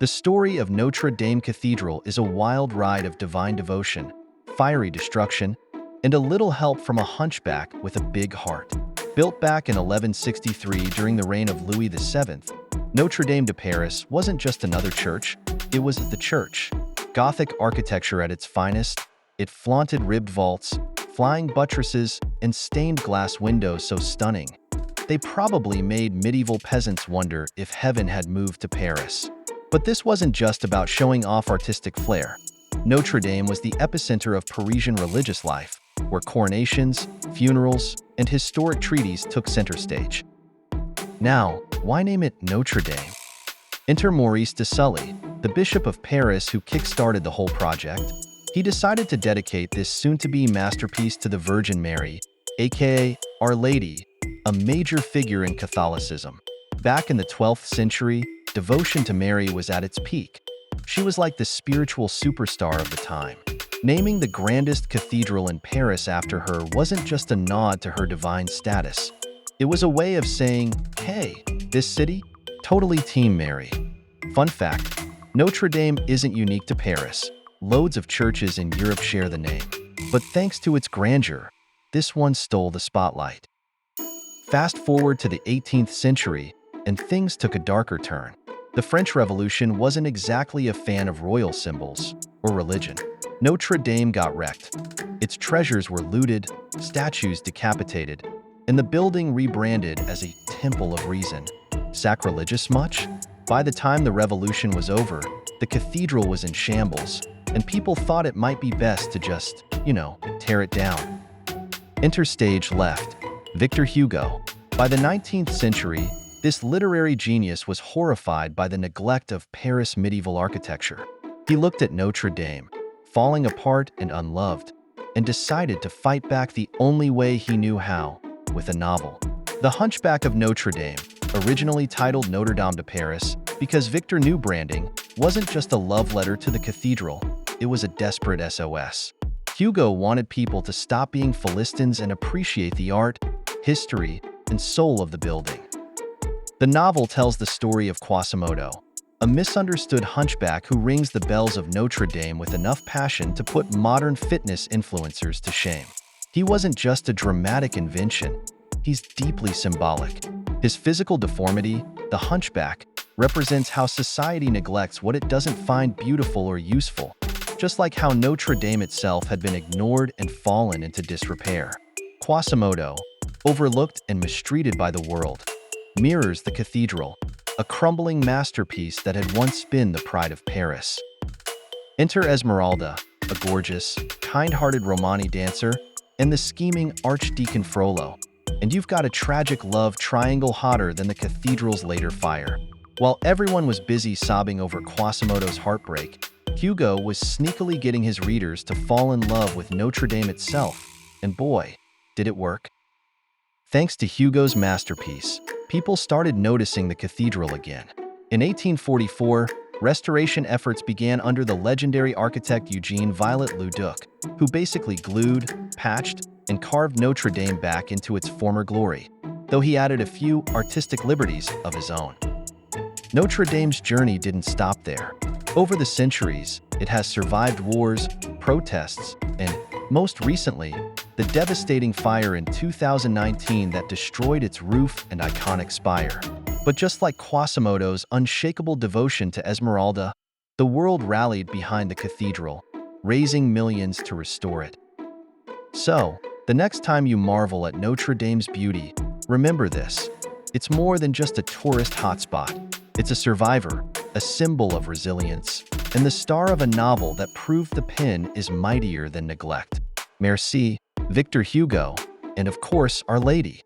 The story of Notre Dame Cathedral is a wild ride of divine devotion, fiery destruction, and a little help from a hunchback with a big heart. Built back in 1163 during the reign of Louis VII, Notre Dame de Paris wasn't just another church, it was the church. Gothic architecture at its finest, it flaunted ribbed vaults, flying buttresses, and stained glass windows so stunning. They probably made medieval peasants wonder if heaven had moved to Paris. But this wasn't just about showing off artistic flair. Notre Dame was the epicenter of Parisian religious life, where coronations, funerals, and historic treaties took center stage. Now, why name it Notre Dame? Enter Maurice de Sully, the Bishop of Paris who kick-started the whole project. He decided to dedicate this soon-to-be masterpiece to the Virgin Mary, aka Our Lady, a major figure in Catholicism. Back in the 12th century, devotion to Mary was at its peak. She was like the spiritual superstar of the time. Naming the grandest cathedral in Paris after her wasn't just a nod to her divine status. It was a way of saying, hey, this city? Totally Team Mary. Fun fact, Notre Dame isn't unique to Paris. Loads of churches in Europe share the name. But thanks to its grandeur, this one stole the spotlight. Fast forward to the 18th century, and things took a darker turn. The French Revolution wasn't exactly a fan of royal symbols or religion. Notre Dame got wrecked. Its treasures were looted, statues decapitated, and the building rebranded as a temple of reason. Sacrilegious much? By the time the revolution was over, the cathedral was in shambles, and people thought it might be best to just, tear it down. Enter stage left, Victor Hugo. By the 19th century, this literary genius was horrified by the neglect of Paris medieval architecture. He looked at Notre Dame, falling apart and unloved, and decided to fight back the only way he knew how, with a novel. The Hunchback of Notre Dame, originally titled Notre Dame de Paris, because Victor knew branding wasn't just a love letter to the cathedral, it was a desperate SOS. Hugo wanted people to stop being Philistines and appreciate the art, history, and soul of the building. The novel tells the story of Quasimodo, a misunderstood hunchback who rings the bells of Notre Dame with enough passion to put modern fitness influencers to shame. He wasn't just a dramatic invention, he's deeply symbolic. His physical deformity, the hunchback, represents how society neglects what it doesn't find beautiful or useful, just like how Notre Dame itself had been ignored and fallen into disrepair. Quasimodo, overlooked and mistreated by the world, mirrors the cathedral, a crumbling masterpiece that had once been the pride of Paris. Enter Esmeralda, a gorgeous, kind-hearted Romani dancer, and the scheming Archdeacon Frollo, and you've got a tragic love triangle hotter than the cathedral's later fire. While everyone was busy sobbing over Quasimodo's heartbreak, Hugo was sneakily getting his readers to fall in love with Notre Dame itself, and boy, did it work. Thanks to Hugo's masterpiece, people started noticing the cathedral again. In 1844, restoration efforts began under the legendary architect Eugene Viollet-le-Duc, who basically glued, patched, and carved Notre Dame back into its former glory, though he added a few artistic liberties of his own. Notre Dame's journey didn't stop there. Over the centuries, it has survived wars, protests, and, most recently, the devastating fire in 2019 that destroyed its roof and iconic spire. But just like Quasimodo's unshakable devotion to Esmeralda, the world rallied behind the cathedral, raising millions to restore it. So, the next time you marvel at Notre Dame's beauty, remember this. It's more than just a tourist hotspot. It's a survivor, a symbol of resilience, and the star of a novel that proved the pen is mightier than neglect. Merci, Victor Hugo, and of course, Our Lady.